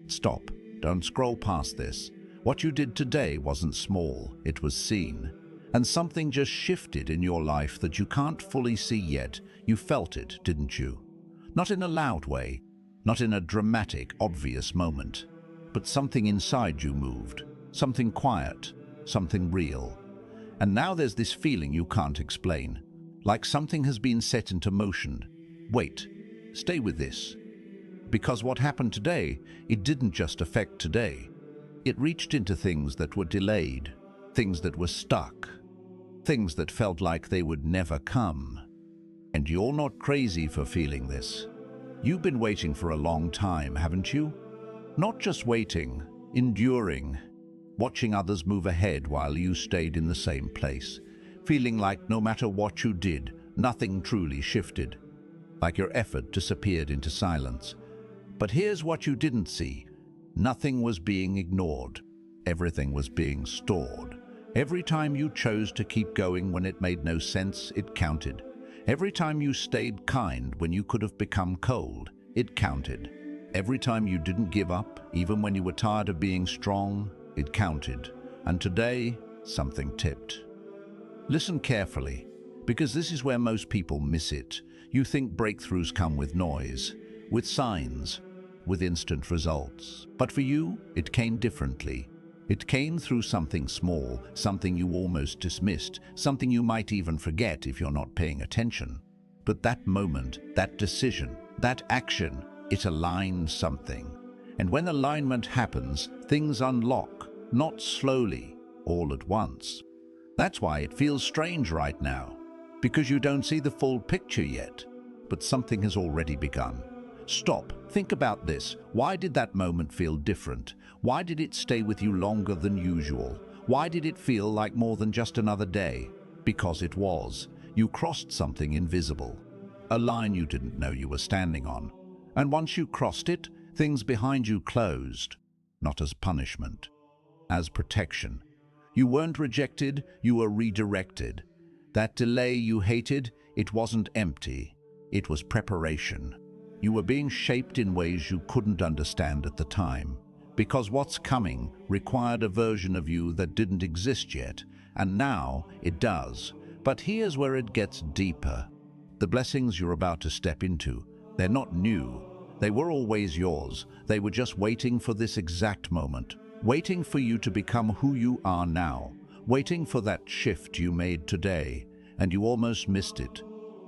Stop. Don't scroll past this. What you did today wasn't small, it was seen. And something just shifted in your life that you can't fully see yet. You felt it, didn't you? Not in a loud way, not in a dramatic, obvious moment, but something inside you moved, something quiet, something real. And now there's this feeling you can't explain, like something has been set into motion. Wait, stay with this. Because what happened today, it didn't just affect today. It reached into things that were delayed, things that were stuck, things that felt like they would never come. And you're not crazy for feeling this. You've been waiting for a long time, haven't you? Not just waiting, enduring, watching others move ahead while you stayed in the same place, feeling like no matter what you did, nothing truly shifted, like your effort disappeared into silence. But here's what you didn't see. Nothing was being ignored. Everything was being stored. Every time you chose to keep going when it made no sense, it counted. Every time you stayed kind when you could have become cold, it counted. Every time you didn't give up, even when you were tired of being strong, it counted. And today, something tipped. Listen carefully, because this is where most people miss it. You think breakthroughs come with noise, with signs, with instant results. But for you, it came differently. It came through something small, something you almost dismissed, something you might even forget if you're not paying attention. But that moment, that decision, that action, it aligned something. And when alignment happens, things unlock, not slowly, all at once. That's why it feels strange right now, because you don't see the full picture yet, but something has already begun. Stop, think about this. Why did that moment feel different? Why did it stay with you longer than usual? Why did it feel like more than just another day? Because it was. You crossed something invisible, a line you didn't know you were standing on. And once you crossed it, things behind you closed, not as punishment, as protection. You weren't rejected, you were redirected. That delay you hated, it wasn't empty, it was preparation. You were being shaped in ways you couldn't understand at the time, because what's coming required a version of you that didn't exist yet, and now it does. But here's where it gets deeper. The blessings you're about to step into, they're not new. They were always yours. They were just waiting for this exact moment, waiting for you to become who you are now, waiting for that shift you made today, and you almost missed it.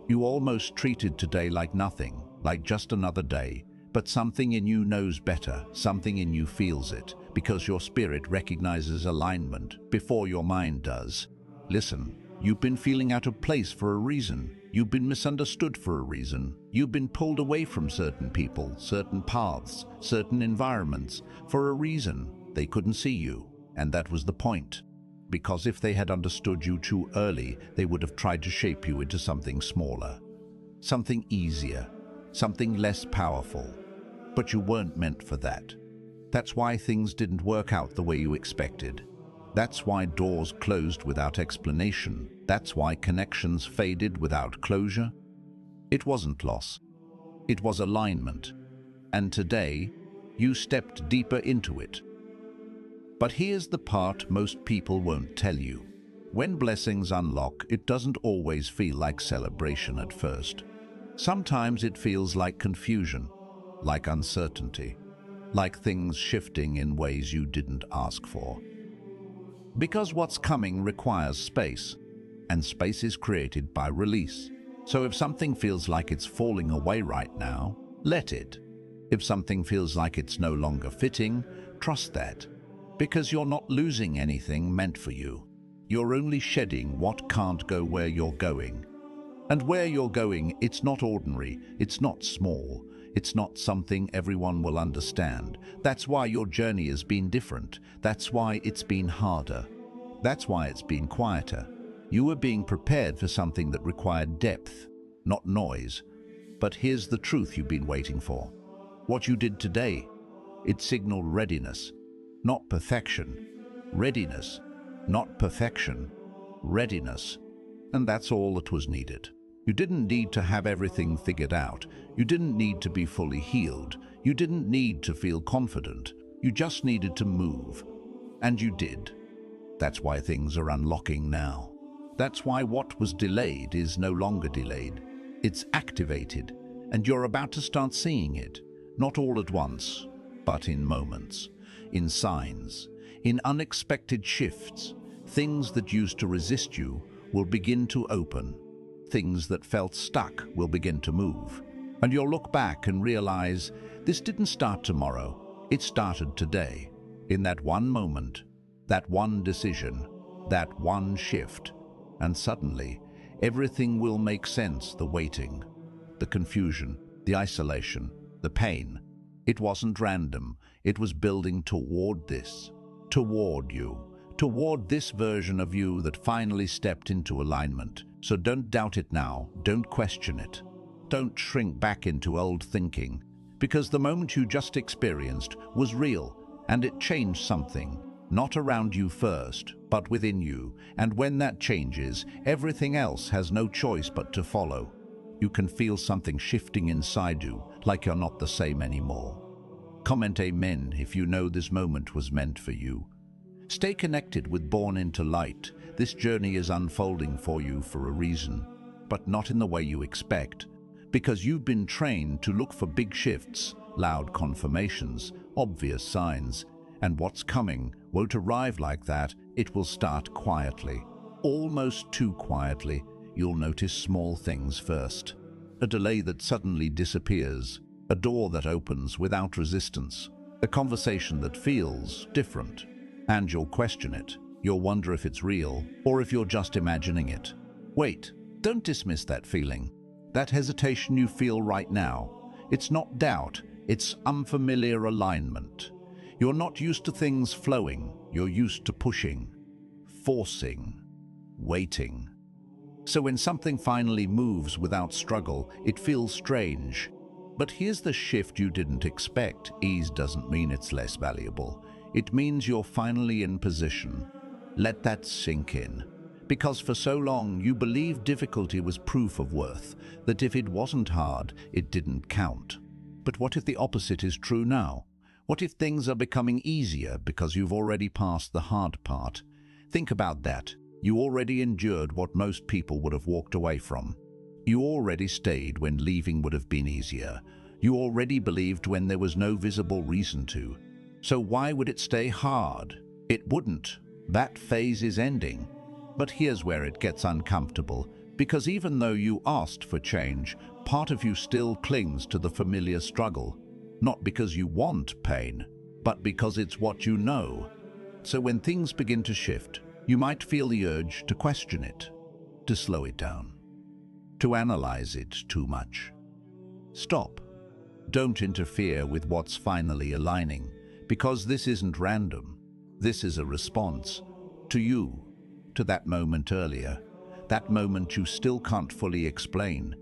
You almost treated today like nothing, like just another day, but something in you knows better, something in you feels it, because your spirit recognizes alignment before your mind does. Listen, you've been feeling out of place for a reason. You've been misunderstood for a reason. You've been pulled away from certain people, certain paths, certain environments, for a reason. They couldn't see you, and that was the point. Because if they had understood you too early, they would have tried to shape you into something smaller, something easier, something less powerful. But you weren't meant for that. That's why things didn't work out the way you expected. That's why doors closed without explanation. That's why connections faded without closure. It wasn't loss. It was alignment. And today, you stepped deeper into it. But here's the part most people won't tell you. When blessings unlock, it doesn't always feel like celebration at first. Sometimes it feels like confusion, like uncertainty, like things shifting in ways you didn't ask for. Because what's coming requires space, and space is created by release. So if something feels like it's falling away right now, let it. If something feels like it's no longer fitting, trust that. Because you're not losing anything meant for you. You're only shedding what can't go where you're going. And where you're going, it's not ordinary, it's not small, it's not something everyone will understand. That's why your journey has been different. That's why it's been harder. That's why it's been quieter. You were being prepared for something that required depth, not noise. But here's the truth you've been waiting for. What you did today, it signaled readiness. Not perfection. Readiness. Not perfection. Readiness. And that's all that was needed. You didn't need to have everything figured out. You didn't need to be fully healed. You didn't need to feel confident. You just needed to move. And you did. That's why things are unlocking now. That's why what was delayed is no longer delayed. It's activated, and you're about to start seeing it, not all at once, but in moments, in signs, in unexpected shifts. Things that used to resist you will begin to open. Things that felt stuck will begin to move. And you'll look back and realize this didn't start tomorrow. It started today, in that one moment, that one decision, that one shift. And suddenly, everything will make sense. The waiting, the confusion, the isolation, the pain. It wasn't random. It was building toward this, toward you, toward this version of you that finally stepped into alignment. So don't doubt it now. Don't question it. Don't shrink back into old thinking, because the moment you just experienced was real, and it changed something, not around you first, but within you. And when that changes, everything else has no choice but to follow. You can feel something shifting inside you, like you're not the same anymore. Comment amen if you know this moment was meant for you. Stay connected with Born into Light. This journey is unfolding for you for a reason, but not in the way you expect, because you've been trained to look for big shifts, loud confirmations, obvious signs, and what's coming won't arrive like that. It will start quietly, almost too quietly. You'll notice small things first. A delay that suddenly disappears, a door that opens without resistance, a conversation that feels different, and you'll question it. You'll wonder if it's real or if you're just imagining it. Wait, don't dismiss that feeling. That hesitation you feel right now, it's not doubt, it's unfamiliar alignment. You're not used to things flowing. You're used to pushing, forcing, waiting. So when something finally moves without struggle, it feels strange. But here's the shift you didn't expect. Ease doesn't mean it's less valuable. It means you're finally in position. Let that sink in. Because for so long you believed difficulty was proof of worth, that if it wasn't hard, it didn't count. But what if the opposite is true now? What if things are becoming easier because you've already passed the hard part? Think about that. You already endured what most people would have walked away from. You already stayed when leaving would have been easier. You already believed when there was no visible reason to. So why would it stay hard? It wouldn't. That phase is ending. But here's where it gets uncomfortable, because even though you asked for change, part of you still clings to the familiar struggle. Not because you want pain, but because it's what you know. So when things begin to shift, you might feel the urge to question it, to slow it down, to analyze it too much. Stop. Don't interfere with what's finally aligning, because this isn't random. This is a response to you, to that moment earlier, that moment you still can't fully explain.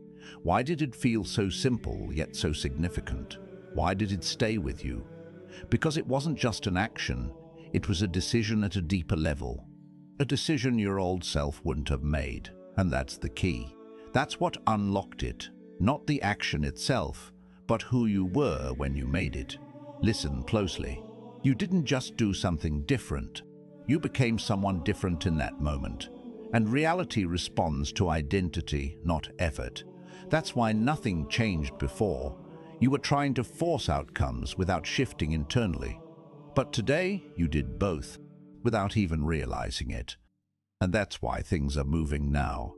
Why did it feel so simple yet so significant? Why did it stay with you? Because it wasn't just an action, it was a decision at a deeper level. A decision your old self wouldn't have made, and that's the key. That's what unlocked it, not the action itself, but who you were when you made it. Listen closely. You didn't just do something different. You became someone different in that moment. And reality responds to identity, not effort. That's why nothing changed before. You were trying to force outcomes without shifting internally. But today, you did both, without even realizing it. And that's why things are moving now.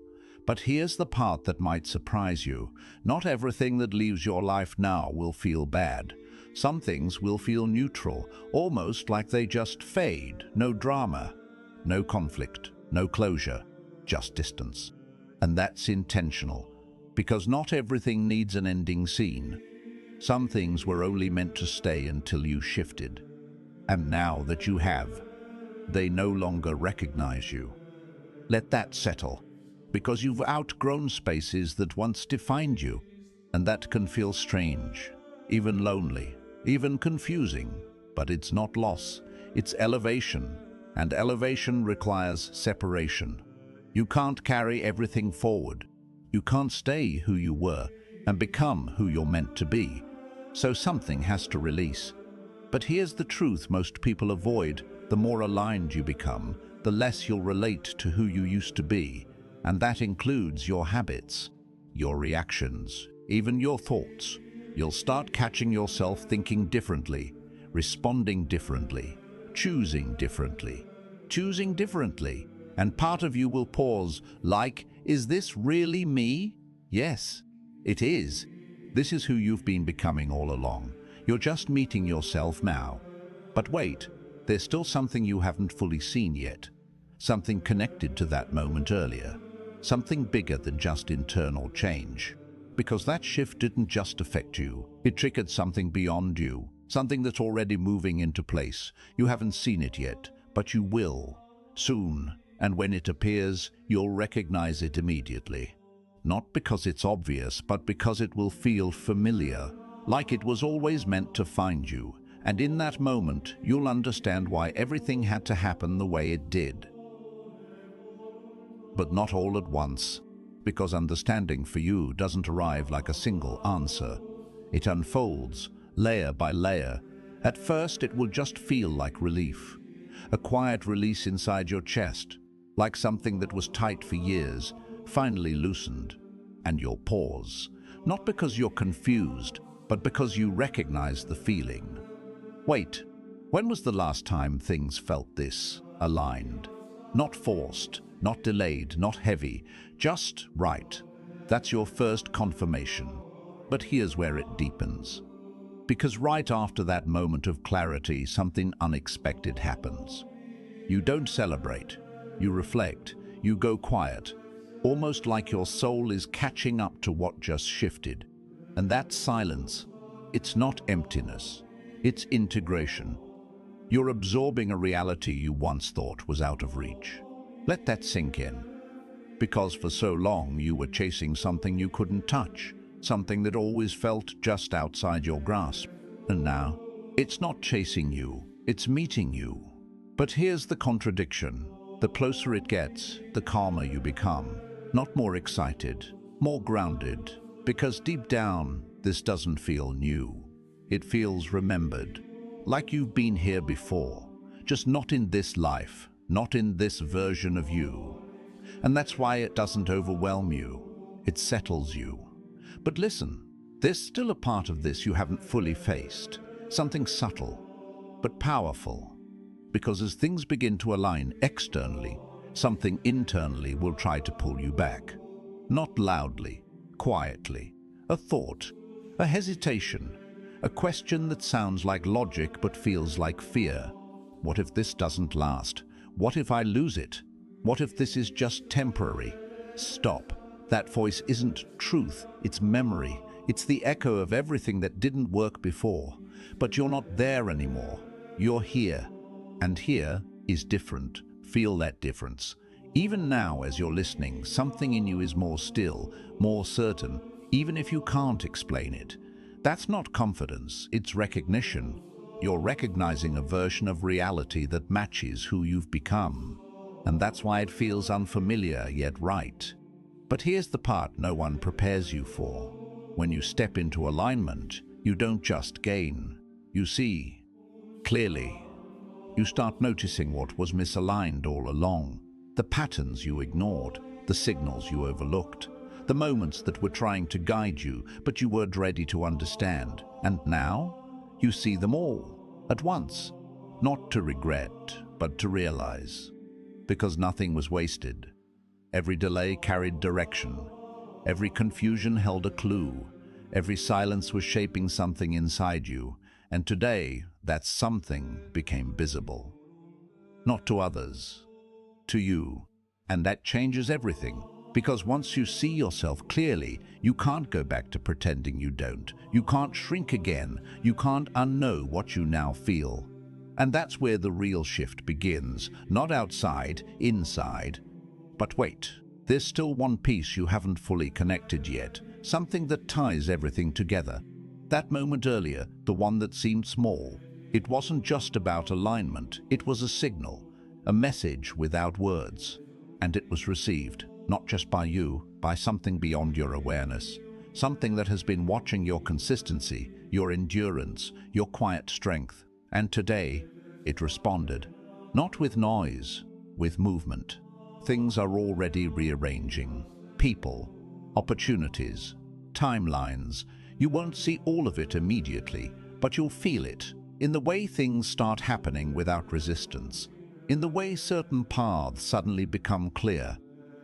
But here's the part that might surprise you. Not everything that leaves your life now will feel bad. Some things will feel neutral, almost like they just fade. No drama, no conflict, no closure, just distance. And that's intentional, because not everything needs an ending scene. Some things were only meant to stay until you shifted. And now that you have, they no longer recognize you. Let that settle, because you've outgrown spaces that once defined you, and that can feel strange, even lonely, even confusing. But it's not loss, it's elevation, and elevation requires separation. You can't carry everything forward. You can't stay who you were and become who you're meant to be. So something has to release. But here's the truth most people avoid. The more aligned you become, the less you'll relate to who you used to be. And that includes your habits, your reactions, even your thoughts. You'll start catching yourself thinking differently, responding differently, choosing differently. And part of you will pause, like, is this really me? Yes, it is. This is who you've been becoming all along. You're just meeting yourself now. But wait, there's still something you haven't fully seen yet. Something connected to that moment earlier. Something bigger than just internal change. Because that shift didn't just affect you. It triggered something beyond you. Something that's already moving into place. You haven't seen it yet, but you will. Soon. And when it appears, you'll recognize it immediately. Not because it's obvious, but because it will feel familiar. Like it was always meant to find you. And in that moment, you'll understand why everything had to happen the way it did. But not all at once, because understanding for you doesn't arrive like a single answer. It unfolds, layer by layer. At first, it will just feel like relief. A quiet release inside your chest, like something that was tight for years, finally loosened. And you'll pause, not because you're confused, but because you recognize the feeling. Wait, when was the last time things felt this, aligned? Not forced, not delayed, not heavy, just right. That's your first confirmation. But here's where it deepens. Because right after that moment of clarity, something unexpected happens. You don't celebrate, you reflect, you go quiet, almost like your soul is catching up to what just shifted. And that silence, it's not emptiness, it's integration. You're absorbing a reality you once thought was out of reach. Let that sink in. Because for so long you were chasing something you couldn't touch, something that always felt just outside your grasp. And now, it's not chasing you, it's meeting you. But here's the contradiction. The closer it gets, the calmer you become. Not more excited, more grounded. Because deep down, this doesn't feel new. It feels remembered. Like you've been here before. Just not in this life, not in this version of you. And that's why it doesn't overwhelm you. It settles you. But listen, there's still a part of this you haven't fully faced. Something subtle, but powerful. Because as things begin to align externally, something internally will try to pull you back. Not loudly, quietly. A thought, a hesitation, a question that sounds like logic but feels like fear. What if this doesn't last? What if I lose it? What if this is just temporary? Stop. That voice isn't truth, it's memory. It's the echo of everything that didn't work before. But you're not there anymore. You're here. And here is different. Feel that difference. Even now, as you're listening, something in you is more still, more certain, even if you can't explain it. That's not confidence, it's recognition. You're recognizing a version of reality that matches who you've become. And that's why it feels unfamiliar yet right. But here's the part no one prepares you for. When you step into alignment, you don't just gain. You see clearly. You start noticing what was misaligned all along. The patterns you ignored, the signals you overlooked, the moments that were trying to guide you, but you weren't ready to understand. And now, you see them all, at once. Not to regret, but to realize. Because nothing was wasted. Every delay carried direction. Every confusion held a clue. Every silence was shaping something inside you. And today, that something became visible. Not to others, to you. And that changes everything. Because once you see yourself clearly, you can't go back to pretending you don't. You can't shrink again. You can't unknow what you now feel. And that's where the real shift begins. Not outside, inside. But wait, there's still one piece you haven't fully connected yet. Something that ties everything together. That moment earlier, the one that seemed small, it wasn't just about alignment, it was a signal, a message without words. And it was received. not just by you, by something beyond your awareness, something that has been watching your consistency, your endurance, your quiet strength. And today, it responded, not with noise, with movement. Things are already rearranging. People, opportunities, timelines. You won't see all of it immediately, but you'll feel it in the way things start happening without resistance, in the way certain paths suddenly become clear,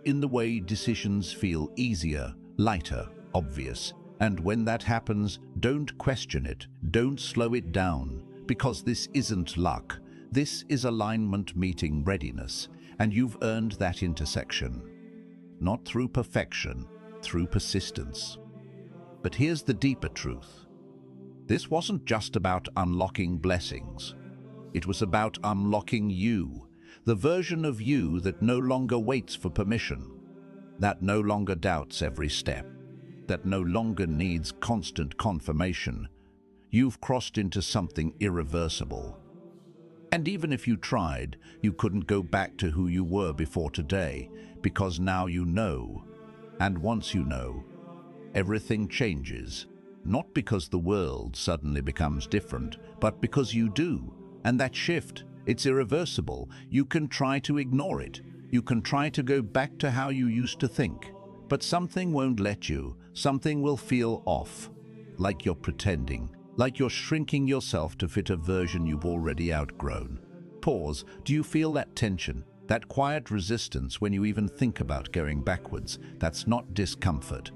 in the way decisions feel easier, lighter, obvious. And when that happens, don't question it, don't slow it down, because this isn't luck. This is alignment meeting readiness, and you've earned that intersection. Not through perfection, through persistence. But here's the deeper truth. This wasn't just about unlocking blessings. It was about unlocking you, the version of you that no longer waits for permission, that no longer doubts every step, that no longer needs constant confirmation. You've crossed into something irreversible. And even if you tried, you couldn't go back to who you were before today, because now you know. And once you know, everything changes. Not because the world suddenly becomes different, but because you do. And that shift, it's irreversible. You can try to ignore it. You can try to go back to how you used to think. But something won't let you. Something will feel off. Like you're pretending. Like you're shrinking yourself to fit a version you've already outgrown. Pause. Do you feel that tension? That quiet resistance when you even think about going backwards? That's not discomfort.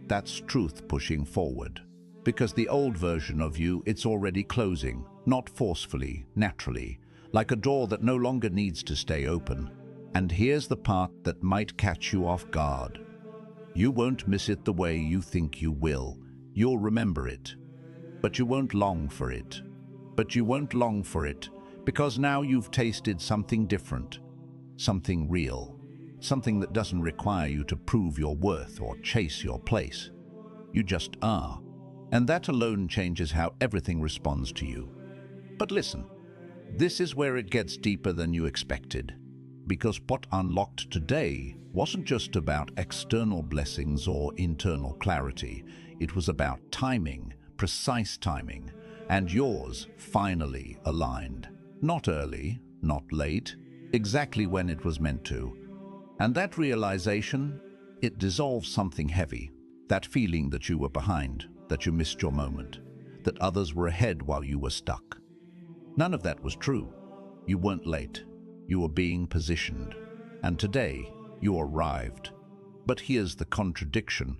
That's truth pushing forward. Because the old version of you, it's already closing, not forcefully, naturally, like a door that no longer needs to stay open. And here's the part that might catch you off guard. You won't miss it the way you think you will. You'll remember it. But you won't long for it. But you won't long for it because now you've tasted something different, something real, something that doesn't require you to prove your worth or chase your place. You just are. And that alone changes how everything responds to you. But listen, this is where it gets deeper than you expected. Because what unlocked today wasn't just about external blessings or internal clarity. It was about timing, precise timing, and yours finally aligned. Not early, not late, exactly when it was meant to. And that realization, it dissolves something heavy. That feeling that you were behind, that you missed your moment, that others were ahead while you were stuck. None of that was true. You weren't late. You were being positioned. And today, you arrived. But here's the contradiction.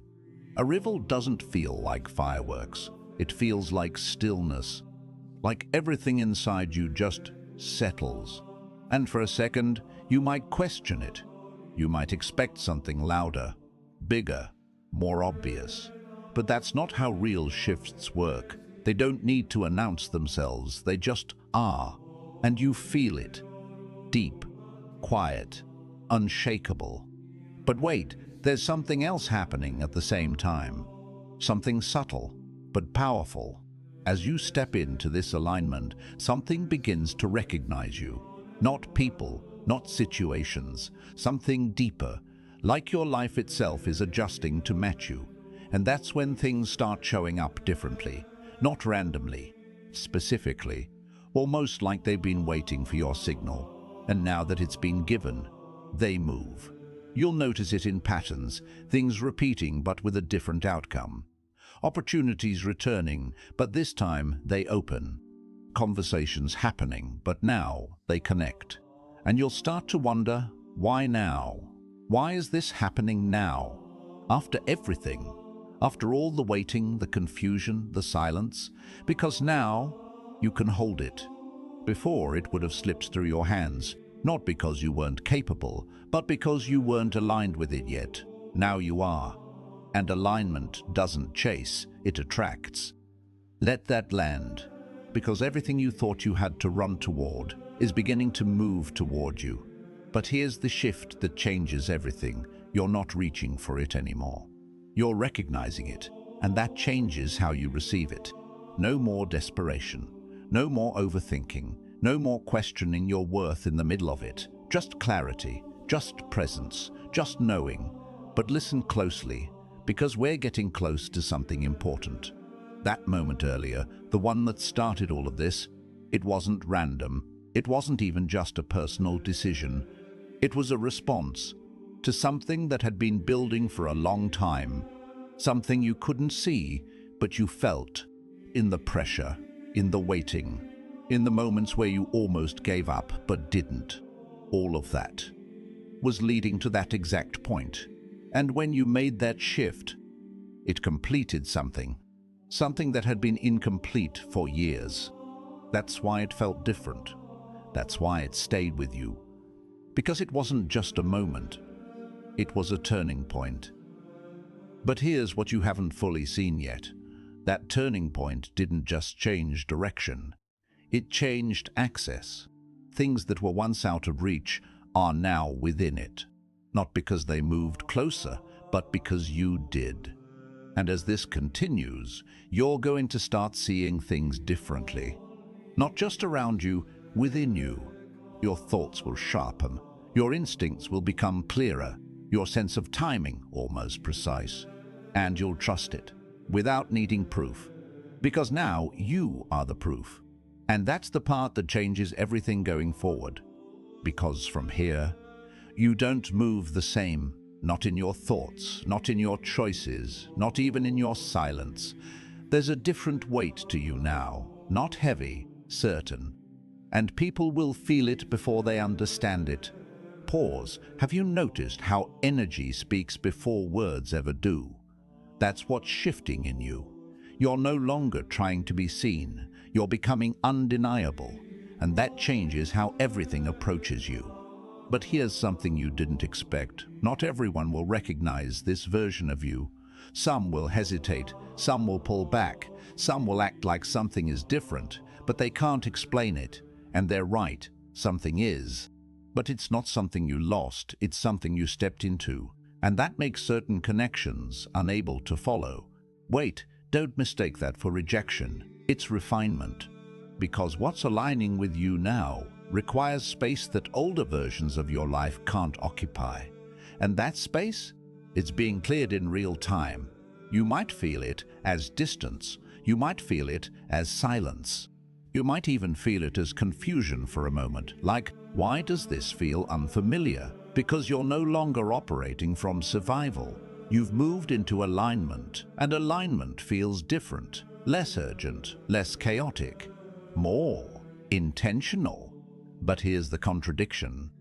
Arrival doesn't feel like fireworks. It feels like stillness. Like everything inside you just settles. And for a second, you might question it. You might expect something louder, bigger, more obvious. But that's not how real shifts work. They don't need to announce themselves. They just are. And you feel it. Deep, quiet, unshakable. But wait, there's something else happening at the same time. Something subtle, but powerful. As you step into this alignment, something begins to recognize you. Not people, not situations. Something deeper, like your life itself is adjusting to match you. And that's when things start showing up differently. Not randomly, specifically. Almost like they've been waiting for your signal. And now that it's been given, they move. You'll notice it in patterns, things repeating but with a different outcome. Opportunities returning, but this time they open. Conversations happening, but now they connect. And you'll start to wonder, why now? Why is this happening now? After everything? After all the waiting, the confusion, the silence? Because now you can hold it. Before, it would have slipped through your hands, not because you weren't capable, but because you weren't aligned with it yet. Now you are. And alignment doesn't chase, it attracts. Let that land, because everything you thought you had to run toward is beginning to move toward you. But here's the shift that changes everything. You're not reaching for it anymore. You're recognizing it, and that changes how you receive it. No more desperation. No more overthinking, no more questioning your worth in the middle of it. Just clarity, just presence, just knowing. But listen closely, because we're getting close to something important. That moment earlier, the one that started all of this, it wasn't random. It wasn't even just a personal decision. It was a response to something that had been building for a long time, something you couldn't see, but you felt, in the pressure, in the waiting, in the moments where you almost gave up but didn't. All of that was leading to that exact point. And when you made that shift, it completed something that had been incomplete for years. That's why it felt different. That's why it stayed with you. Because it wasn't just a moment. It was a turning point. But here's what you haven't fully seen yet. That turning point didn't just change direction. It changed access. Things that were once out of reach are now within it. Not because they moved closer, but because you did. And as this continues, you're going to start seeing things differently. Not just around you, within you. Your thoughts will sharpen. Your instincts will become clearer. Your sense of timing almost precise. And you'll trust it, without needing proof. Because now you are the proof. And that's the part that changes everything going forward. Because from here, you don't move the same. Not in your thoughts, not in your choices, not even in your silence. There's a different weight to you now, not heavy, certain. And people will feel it before they understand it. Pause. Have you noticed how energy speaks before words ever do? That's what's shifting in you. You're no longer trying to be seen. You're becoming undeniable. And that changes how everything approaches you. But here's something you didn't expect. Not everyone will recognize this version of you. Some will hesitate, some will pull back, some will act like something is different, but they can't explain it. And they're right, something is. But it's not something you lost, it's something you stepped into. And that makes certain connections unable to follow. Wait, don't mistake that for rejection. It's refinement. Because what's aligning with you now requires space that older versions of your life can't occupy. And that space? It's being cleared in real time. You might feel it as distance. You might feel it as silence. You might even feel it as confusion for a moment, like, why does this feel unfamiliar? Because you're no longer operating from survival. You've moved into alignment, and alignment feels different, less urgent, less chaotic, more intentional. But here's the contradiction.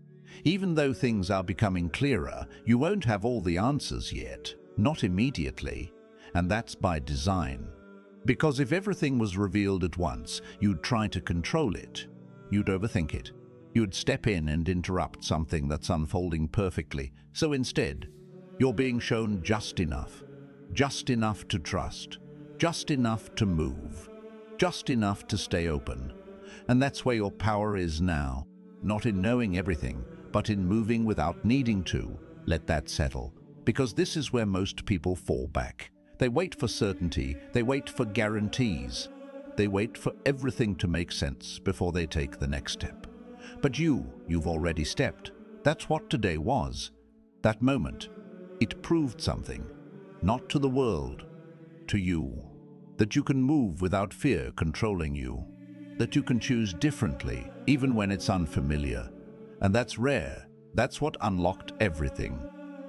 Even though things are becoming clearer, you won't have all the answers yet, not immediately, and that's by design. Because if everything was revealed at once, you'd try to control it. You'd overthink it. You'd step in and interrupt something that's unfolding perfectly. So instead, you're being shown just enough to trust, just enough to move, just enough to stay open. And that's where your power is now, not in knowing everything, but in moving without needing to. Let that settle, because this is where most people fall back. They wait for certainty, they wait for guarantees, they wait for everything to make sense before they take the next step. But you've already stepped. That's what today was. That moment, it proved something, not to the world, to you. That you can move without fear controlling you. That you can choose differently, even when it's unfamiliar. And that's rare. That's what unlocked everything.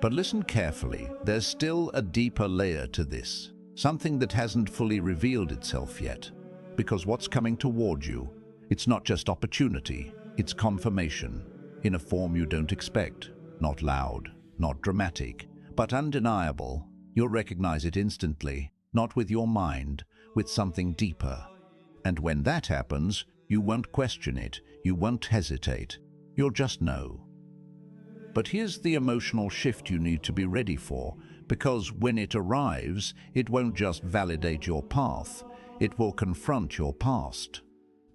But listen carefully, there's still a deeper layer to this. Something that hasn't fully revealed itself yet. Because what's coming toward you, it's not just opportunity, it's confirmation. In a form you don't expect. Not loud, not dramatic, but undeniable. You'll recognize it instantly, not with your mind, with something deeper. And when that happens, you won't question it, you won't hesitate, you'll just know. But here's the emotional shift you need to be ready for, because when it arrives, it won't just validate your path, it will confront your past.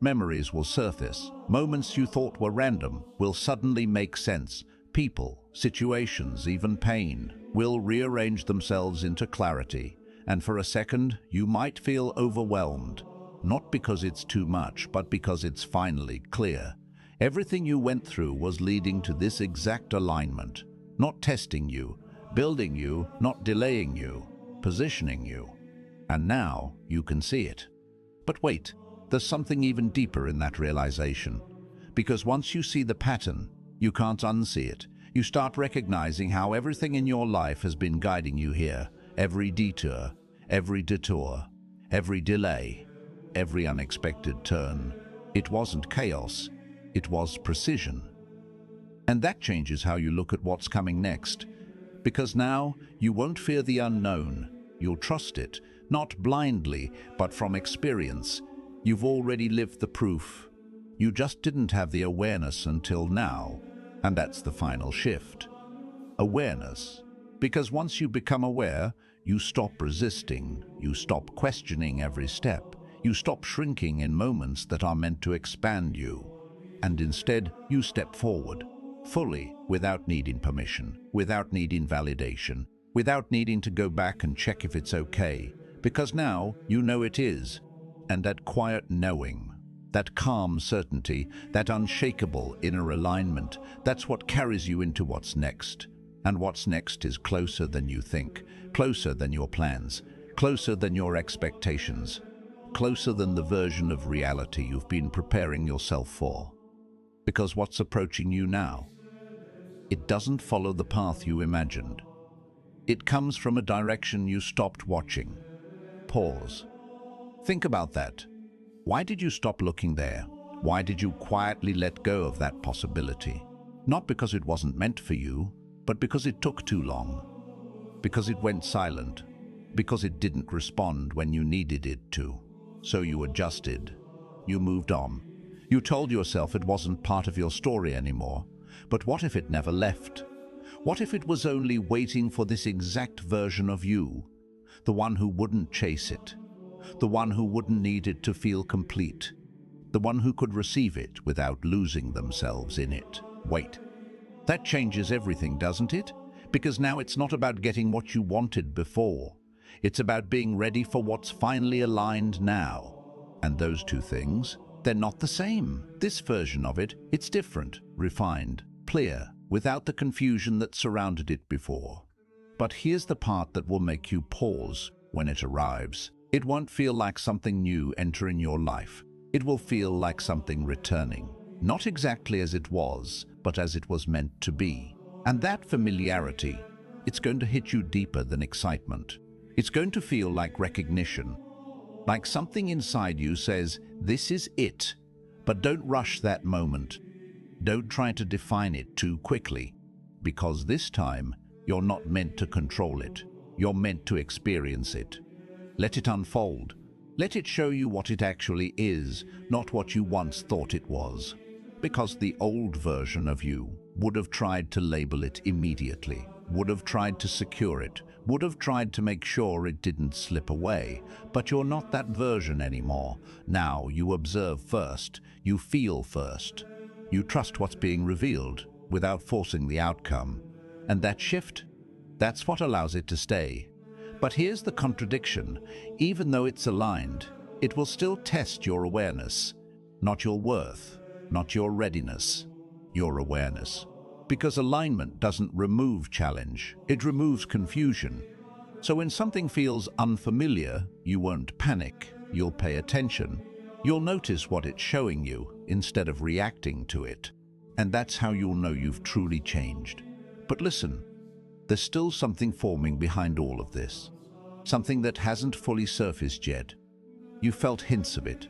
Memories will surface, moments you thought were random will suddenly make sense. People, situations, even pain, will rearrange themselves into clarity, and for a second, you might feel overwhelmed. Not because it's too much, but because it's finally clear. Everything you went through was leading to this exact alignment, not testing you, building you, not delaying you, positioning you. And now you can see it. But wait, there's something even deeper in that realization. Because once you see the pattern, you can't unsee it. You start recognizing how everything in your life has been guiding you here. Every detour, every delay, every unexpected turn. It wasn't chaos, it was precision. And that changes how you look at what's coming next. Because now you won't fear the unknown. You'll trust it, not blindly, but from experience. You've already lived the proof. You just didn't have the awareness until now. And that's the final shift. Awareness. Because once you become aware, you stop resisting, you stop questioning every step, you stop shrinking in moments that are meant to expand you. And instead, you step forward, fully, without needing permission, without needing validation, without needing to go back and check if it's okay, because now you know it is. And that quiet knowing, that calm certainty, that unshakable inner alignment, that's what carries you into what's next. And what's next is closer than you think, closer than your plans, closer than your expectations, closer than the version of reality you've been preparing yourself for. Because what's approaching you now, it doesn't follow the path you imagined. It comes from a direction you stopped watching. Pause. Think about that. Why did you stop looking there? Why did you quietly let go of that possibility? Not because it wasn't meant for you, but because it took too long. Because it went silent. Because it didn't respond when you needed it to. So you adjusted. You moved on. You told yourself it wasn't part of your story anymore. But what if it never left? What if it was only waiting for this exact version of you? The one who wouldn't chase it. The one who wouldn't need it to feel complete. The one who could receive it without losing themselves in it. Wait. That changes everything, doesn't it? Because now it's not about getting what you wanted before. It's about being ready for what's finally aligned now. And those two things, they're not the same. This version of it, it's different, refined, clear, without the confusion that surrounded it before. But here's the part that will make you pause when it arrives. It won't feel like something new entering your life. It will feel like something returning. Not exactly as it was, but as it was meant to be. And that familiarity, it's going to hit you deeper than excitement. It's going to feel like recognition. Like something inside you says, this is it. But don't rush that moment. Don't try to define it too quickly. Because this time, you're not meant to control it. You're meant to experience it. Let it unfold. Let it show you what it actually is, not what you once thought it was. Because the old version of you would have tried to label it immediately, would have tried to secure it, would have tried to make sure it didn't slip away. But you're not that version anymore. Now you observe first, you feel first. You trust what's being revealed without forcing the outcome. And that shift, that's what allows it to stay. But here's the contradiction. Even though it's aligned, it will still test your awareness, not your worth, not your readiness, your awareness. Because alignment doesn't remove challenge, it removes confusion. So when something feels unfamiliar, you won't panic, you'll pay attention. You'll notice what it's showing you instead of reacting to it. And that's how you'll know you've truly changed. But listen, there's still something forming behind all of this. Something that hasn't fully surfaced yet. You felt hints of it.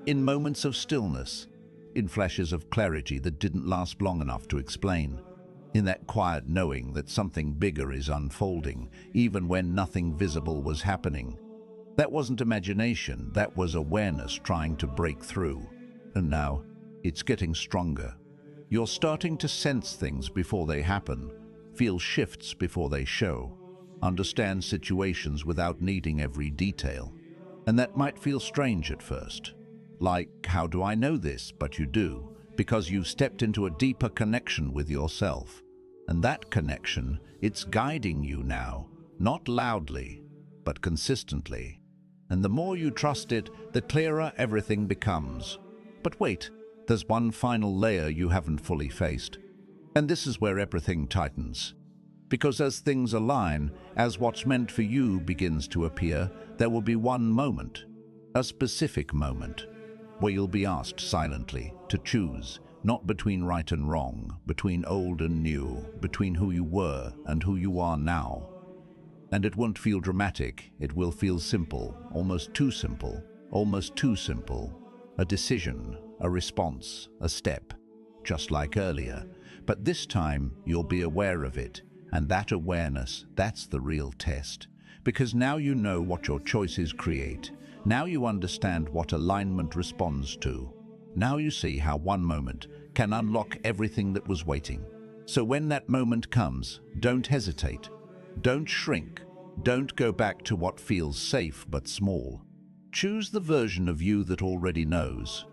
In moments of stillness. In flashes of clarity that didn't last long enough to explain. In that quiet knowing that something bigger is unfolding, even when nothing visible was happening. That wasn't imagination, that was awareness trying to break through. And now, it's getting stronger. You're starting to sense things before they happen, feel shifts before they show, understand situations without needing every detail. And that might feel strange at first. Like, how do I know this? But you do, because you've stepped into a deeper connection with yourself. And that connection, it's guiding you now, not loudly, but consistently. And the more you trust it, the clearer everything becomes. But wait, there's one final layer you haven't fully faced. And this is where everything tightens. Because as things align, as what's meant for you begins to appear, there will be one moment, a specific moment, where you'll be asked silently to choose, not between right and wrong, between old and new, between who you were and who you are now. And it won't feel dramatic, it will feel simple, almost too simple, almost too simple. A decision, a response, a step, just like earlier. But this time you'll be aware of it, and that awareness, that's the real test. Because now you know what your choices create. Now you understand what alignment responds to. Now you see how one moment can unlock everything that was waiting. So when that moment comes, don't hesitate. Don't shrink. Don't go back to what feels safe but small. Choose the version of you that already knows,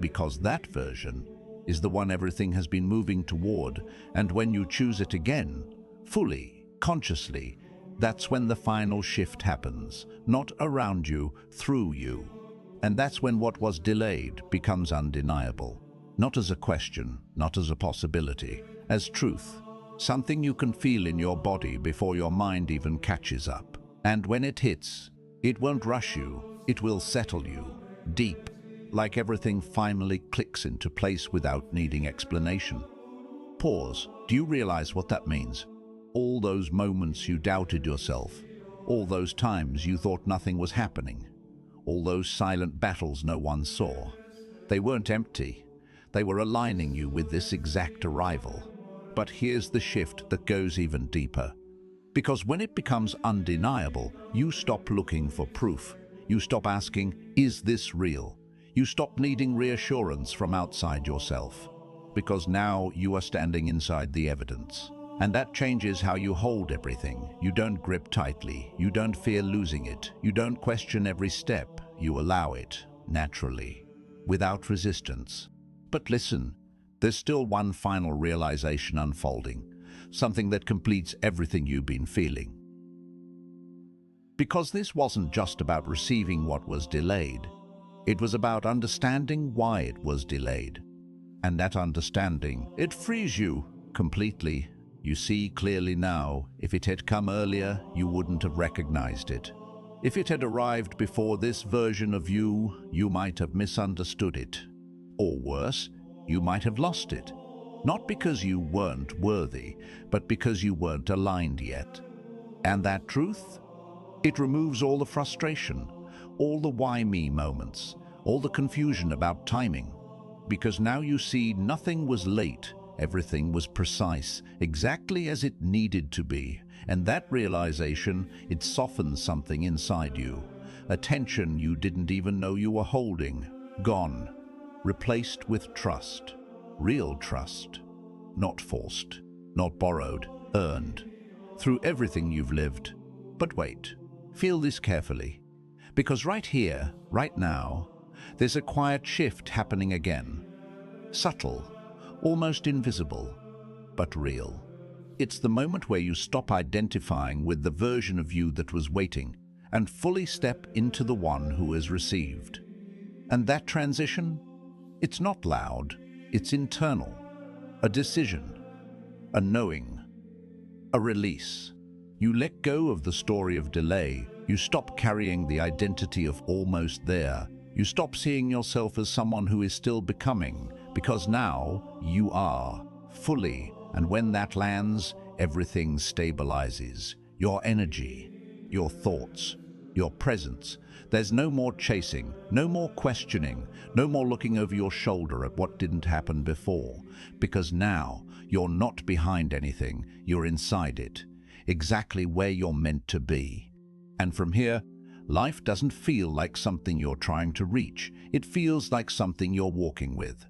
because that version is the one everything has been moving toward, and when you choose it again, fully, consciously, that's when the final shift happens, not around you, through you. And that's when what was delayed becomes undeniable, not as a question, not as a possibility, as truth. Something you can feel in your body before your mind even catches up. And when it hits, it won't rush you, it will settle you, deep, like everything finally clicks into place without needing explanation. Pause. Do you realize what that means? All those moments you doubted yourself, all those times you thought nothing was happening, all those silent battles no one saw. They weren't empty. They were aligning you with this exact arrival. But here's the shift that goes even deeper. Because when it becomes undeniable, you stop looking for proof. You stop asking, is this real? You stop needing reassurance from outside yourself. Because now you are standing inside the evidence. And that changes how you hold everything. You don't grip tightly. You don't fear losing it. You don't question every step. You allow it, naturally, without resistance. But listen, there's still one final realization unfolding, something that completes everything you've been feeling. Because this wasn't just about receiving what was delayed, it was about understanding why it was delayed. And that understanding, it frees you completely. You see clearly now, if it had come earlier, you wouldn't have recognized it. If it had arrived before this version of you, you might have misunderstood it. Or worse, you might have lost it. Not because you weren't worthy, but because you weren't aligned yet. And that truth? It removes all the frustration, all the why me moments, all the confusion about timing. Because now you see nothing was late, everything was precise, exactly as it needed to be. And that realization, it softens something inside you. A tension you didn't even know you were holding. Gone. Replaced with trust. Real trust. Not forced. Not borrowed. Earned. Through everything you've lived. But wait. Feel this carefully. Because right here, right now, there's a quiet shift happening again. Subtle. Almost invisible. But real. It's the moment where you stop identifying with the version of you that was waiting and fully step into the one who has received. And that transition? It's not loud, it's internal. A decision, a knowing, a release. You let go of the story of delay. You stop carrying the identity of almost there. You stop seeing yourself as someone who is still becoming, because now you are, fully. And when that lands, everything stabilizes. Your energy, your thoughts, your presence. There's no more chasing, no more questioning, no more looking over your shoulder at what didn't happen before. Because now you're not behind anything, you're inside it, exactly where you're meant to be. And from here, life doesn't feel like something you're trying to reach. It feels like something you're walking with.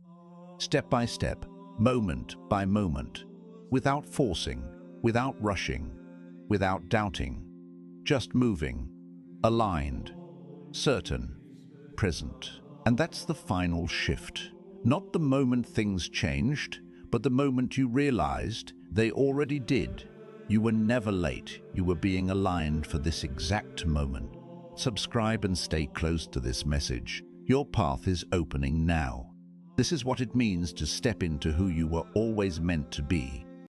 Step by step, moment by moment, without forcing, without rushing, without doubting, just moving, aligned, certain, present. And that's the final shift. Not the moment things changed, but the moment you realized they already did. You were never late. You were being aligned for this exact moment. Subscribe and stay close to this message. Your path is opening now. This is what it means to step into who you were always meant to be.